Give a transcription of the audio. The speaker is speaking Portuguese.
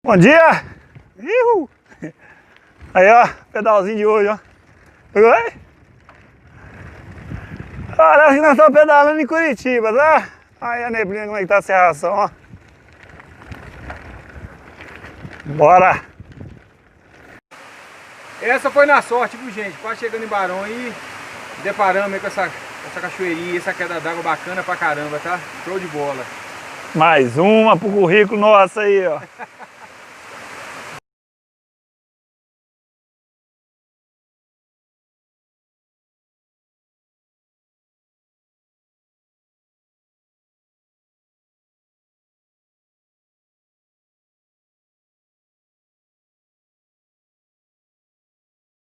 Bom dia! Ihu. Aí, ó, pedalzinho de hoje, ó. Oi? Parece que nós estamos pedalando em Curitiba, tá? Aí a neblina, como é que tá a serração, ó. Bora! Essa foi na sorte, viu, gente? Quase chegando em Barão aí, deparamos aí com essa cachoeirinha, essa queda d'água bacana pra caramba, tá? Show de bola. Mais uma pro currículo nosso aí, ó.